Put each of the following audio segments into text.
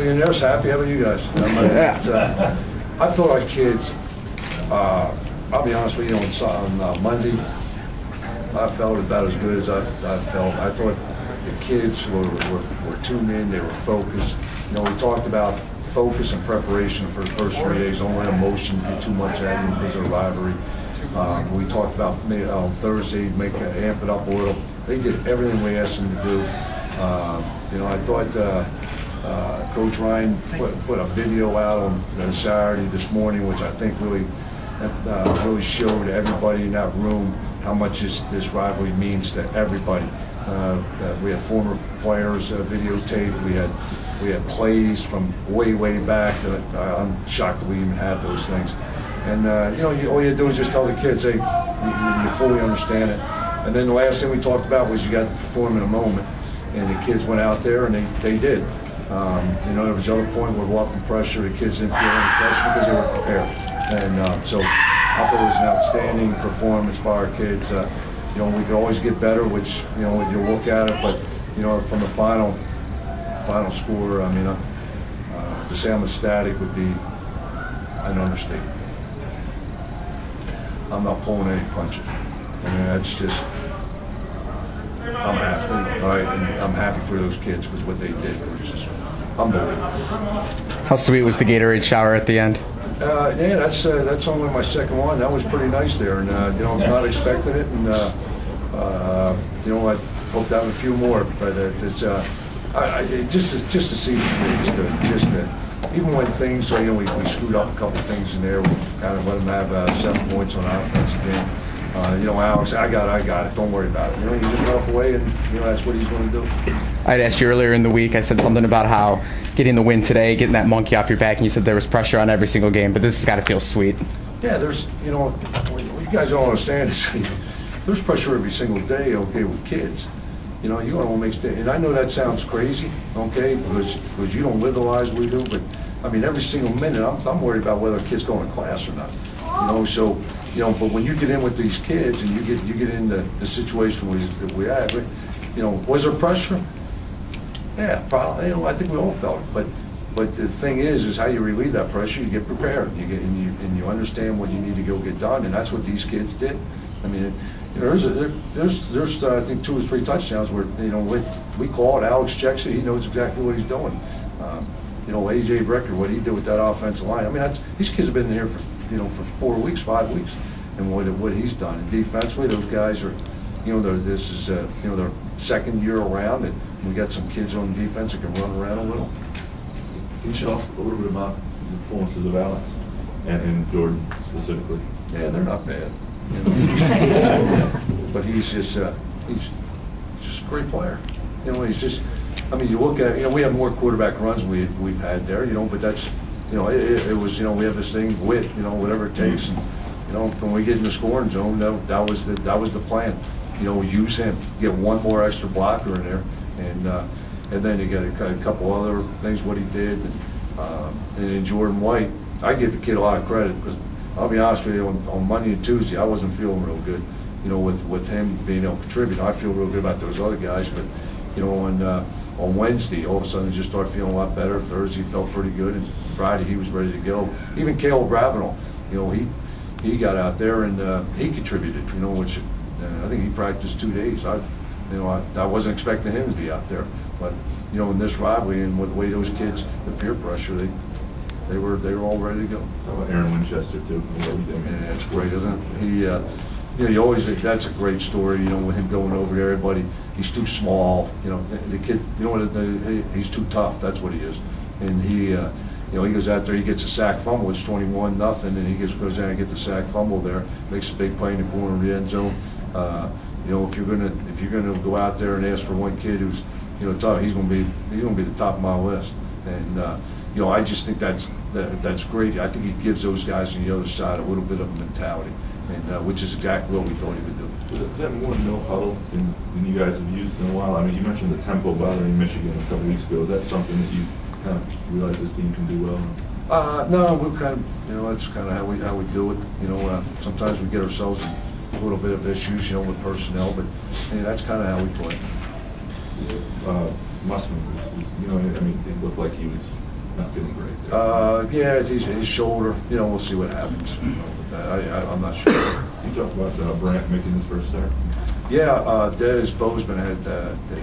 Everybody in there is happy. How about you guys? I thought our kids, I'll be honest with you, on Monday, I felt about as good as I felt. I thought the kids were tuned in, they were focused. You know, we talked about focus and preparation for the first 3 days. Don't let emotion get too much at you because of the rivalry. We talked about on Thursday, amp it up a little. They did everything we asked them to do. You know, I thought Coach Ryan put a video out on Saturday this morning, which I think really showed everybody in that room how much this rivalry means to everybody. We had former players videotaped. We had plays from way back that I'm shocked that we even have those things. And you know, all you do is just tell the kids, hey, you fully understand it. And then the last thing we talked about was you got to perform in a moment. And the kids went out there and they did. You know, there was another point where walking pressure, the kids didn't feel any pressure because they were prepared. And so I thought it was an outstanding performance by our kids. You know, we could always get better, which, you know, when you look at it, but, you know, from the final score, I mean, to say I'm ecstatic would be an understatement. I'm not pulling any punches. I mean, that's just, I'm happy, all right, and I'm happy for those kids because what they did was just unbelievable. How sweet was the Gatorade shower at the end? Yeah, that's only my second one. That was pretty nice there, and you know, I'm not expecting it, and you know, I hope to have a few more. But it's just to see the kids, even when things, you know, we screwed up a couple things in there, we kind of let them have 7 points on offense again. You know, Alex, I got it. Don't worry about it. You know, you just walk away, and you know that's what he's going to do. I'd asked you earlier in the week. I said something about how getting the win today, getting that monkey off your back, and you said there was pressure on every single game. But this has got to feel sweet. Yeah, there's, you know, what you guys don't understand is there's pressure every single day. Okay, with kids, you know, you want to make, and I know that sounds crazy, okay, because you don't live the lives we do. But I mean, every single minute, I'm worried about whether a kid's going to class or not. You know, so. You know, but when you get in with these kids and you get into the situation that we had, you know, was there pressure? Yeah, probably. You know, I think we all felt it. But the thing is how you relieve that pressure. You get prepared. And you understand what you need to go get done, and that's what these kids did. I mean, you know, there's I think 2 or 3 touchdowns where, you know, we call it. Alex checks it. He knows exactly what he's doing. You know, AJ Brecker, what he did with that offensive line. I mean, these kids have been here for, you know, for 4 weeks, 5 weeks, and what he's done. And defensively, those guys are, you know, this is you know, their second year around, and we got some kids on defense that can run around a little. Can you talk a little bit about the performances of Alex and Jordan specifically? Yeah, they're not bad. You know? But he's just a great player. You know, he's just. I mean, you look at, you know, we have more quarterback runs we've had there, you know, but that's, you know, it was, you know, we have this thing with, you know, whatever it takes, and, you know, when we get in the scoring zone, that was the plan. You know, we use him, get one more extra blocker in there, and then you get a couple other things what he did, and in Jordan White, I give the kid a lot of credit because I'll be honest with you, on Monday and Tuesday I wasn't feeling real good, you know, with him being able to contribute. I feel real good about those other guys, but you know, on Wednesday, all of a sudden, he just started feeling a lot better. Thursday, he felt pretty good, and Friday, he was ready to go. Even Caleb Ravenel, you know, he got out there and he contributed. You know, which I think he practiced 2 days. I wasn't expecting him to be out there, but you know, in this rivalry and with the way those kids, the peer pressure, they were all ready to go. How about Aaron Winchester too? Yeah, it's great, isn't it? You know, you always, that's a great story, you know, with him going over there, everybody, he's too small, you know, the kid, you know what, he's too tough, that's what he is. And he, you know, he goes out there, he gets a sack fumble, it's 21-0, and he goes down and gets the sack fumble there, makes a big play in the corner of the end zone. You know, if you're gonna go out there and ask for one kid who's, you know, tough, he's gonna be the top of my list. And you know, I just think that's great. I think he gives those guys on the other side a little bit of a mentality, and which is exactly what we thought he would do. Is that more no huddle than you guys have used in a while? I mean, you mentioned the tempo bothering Michigan a couple weeks ago. Is that something that you kind of realize this team can do well? No, we kind of, you know, that's kind of how we do it. You know, sometimes we get ourselves in a little bit of issues, you know, with personnel, but yeah, that's kind of how we play. Musman was, you know, I mean, it looked like he was not feeling great. Yeah, his shoulder. You know, we'll see what happens. I'm not sure. You talked about Brandt making his first start. Yeah, Des Bozeman had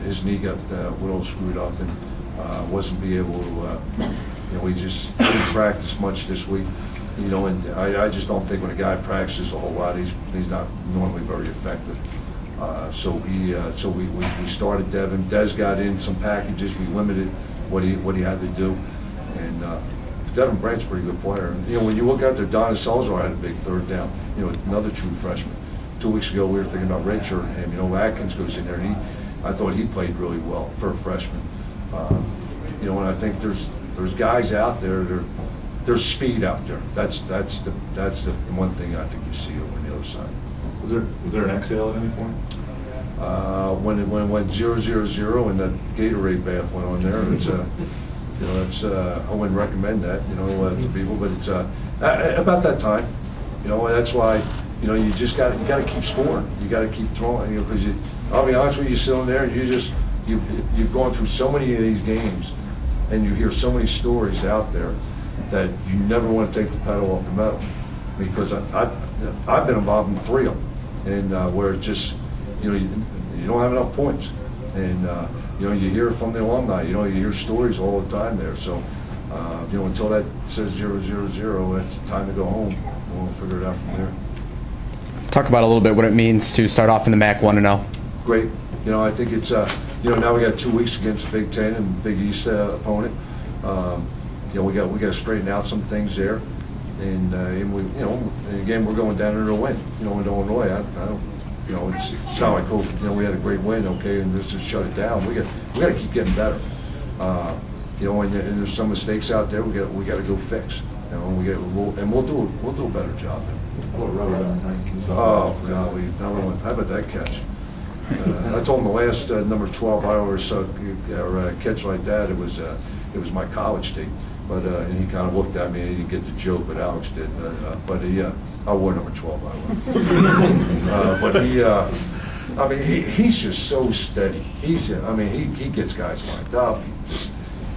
his knee got a little screwed up and wasn't be able to. You know, we just didn't practice much this week. You know, and I just don't think when a guy practices a whole lot, he's not normally very effective. So we started Devin. Des got in some packages. We limited what he had to do, and Devin Brandt's a pretty good player. And, you know, when you look out there, Donna Salzar had a big third down. You know, another true freshman. 2 weeks ago, we were thinking about redshirting him. You know, Atkins goes in there, and I thought he played really well for a freshman. You know, and I think there's guys out there. There's speed out there. That's the one thing I think you see over the other side. Was there an exhale at any point? When it went 0-0-0 and that Gatorade bath went on there, it's you know, it's I wouldn't recommend that, you know, to people, but it's about that time. You know, that's why, you know, you got to keep scoring. You got to keep throwing, you know, because I'll be honest with you, sit on there and you've gone through so many of these games, and you hear so many stories out there that you never want to take the pedal off the metal, because I've been involved in 3 of them, and where it just, you know, you don't have enough points, and you know, you hear from the alumni, you know, you hear stories all the time there. So you know, until that says 0-0-0, it's time to go home. We'll figure it out from there. Talk about a little bit what it means to start off in the MAC 1-0. Great. You know, I think it's you know, now we got 2 weeks against a Big Ten and Big East opponent. You know, we got to straighten out some things there, and we, you know, and again, we're going down there to win. You know, in Illinois, I don't, you know, it's not like, oh, you know, we had a great win, okay, and just shut it down. We got to keep getting better. You know, and there's some mistakes out there we got to go fix. You know, we'll do a better job there. Oh golly, how about that catch? I told him the last number 12 hours catch like that, it was my college team. But and he kind of looked at me and he didn't get the joke, but Alex did. But I wore number 12, by the way. But I mean, he's just so steady. I mean, he gets guys lined up.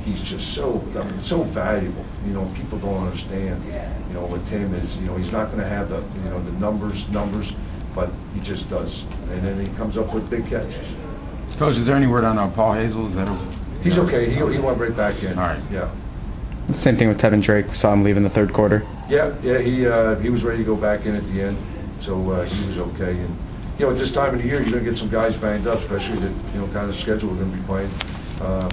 He's just so, I mean, so valuable. You know, people don't understand. You know, with him is, you know, he's not going to have the, you know, the numbers, but he just does. And then he comes up with big catches. Coach, is there any word on Paul Hazel? Is that okay? He's okay. He went right back in. All right. Yeah. Same thing with Tevin Drake. We saw him leave in the third quarter. Yeah, he was ready to go back in at the end, so he was okay. And you know, at this time of the year, you're going to get some guys banged up, especially the, you know, kind of schedule we're going to be playing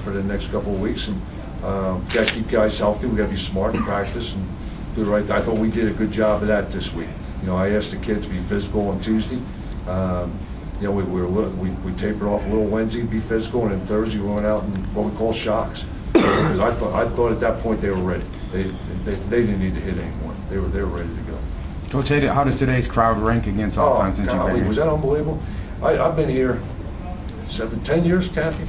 for the next couple of weeks. And got to keep guys healthy. We got to be smart in practice and do the right thing. I thought we did a good job of that this week. You know, I asked the kids to be physical on Tuesday. You know, we tapered off a little Wednesday, be physical, and then Thursday we went out and what we call shocks. Because I thought at that point they were ready. They didn't need to hit anyone. They were ready to go. Coach, how does today's crowd rank against all time since you've been here? Was that unbelievable? I've been here 10 years, Kathy.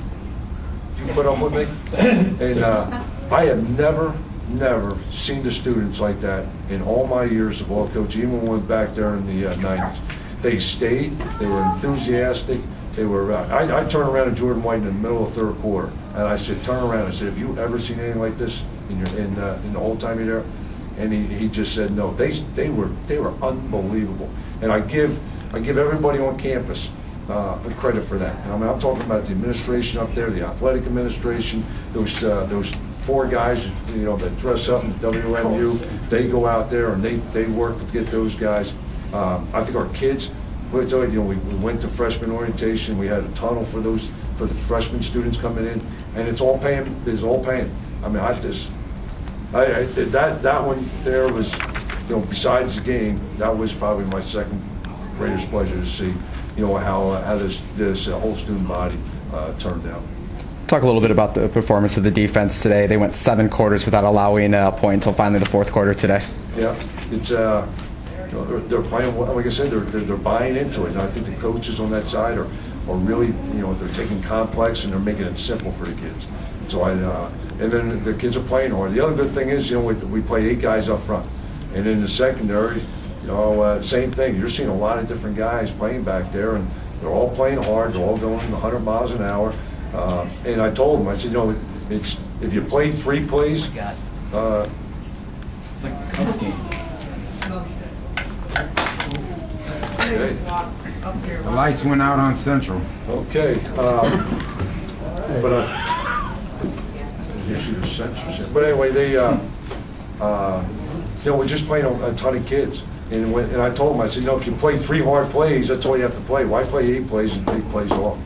Did you put up with me? And I have never seen the students like that in all my years of ball coach, even when we went back there in the 90s. They stayed. They were enthusiastic. They were. I turned around to Jordan White in the middle of the third quarter, and I said, "Turn around." I said, "Have you ever seen anything like this in the whole time you're there?" And he just said, "No." They were unbelievable, and I give everybody on campus credit for that. And I'm talking about the administration up there, the athletic administration, those 4 guys, you know, that dress up in WMU. They go out there and they work to get those guys. I think our kids. You know, we went to freshman orientation. We had a tunnel for the freshman students coming in, and it's all paying. I mean, that one there was, you know, besides the game, that was probably my second greatest pleasure to see, you know, how this whole student body turned out. Talk a little bit about the performance of the defense today. They went 7 quarters without allowing a point until finally the fourth quarter today. Yeah, it's. They're playing, like I said, they're buying into it, and I think the coaches on that side are really, you know, they're taking complex and they're making it simple for the kids. So and then the kids are playing hard. The other good thing is, you know, we play 8 guys up front, and in the secondary, you know, same thing. You're seeing a lot of different guys playing back there, and they're all playing hard. They're all going 100 miles an hour. And I told them, I said, you know, it's if you play 3 plays, It's like the Cubs game. Okay. The lights went out on Central. Okay. But anyway, they, we're just playing a ton of kids. And I told them, I said, if you play 3 hard plays, that's all you have to play. Why play 8 plays and take plays off?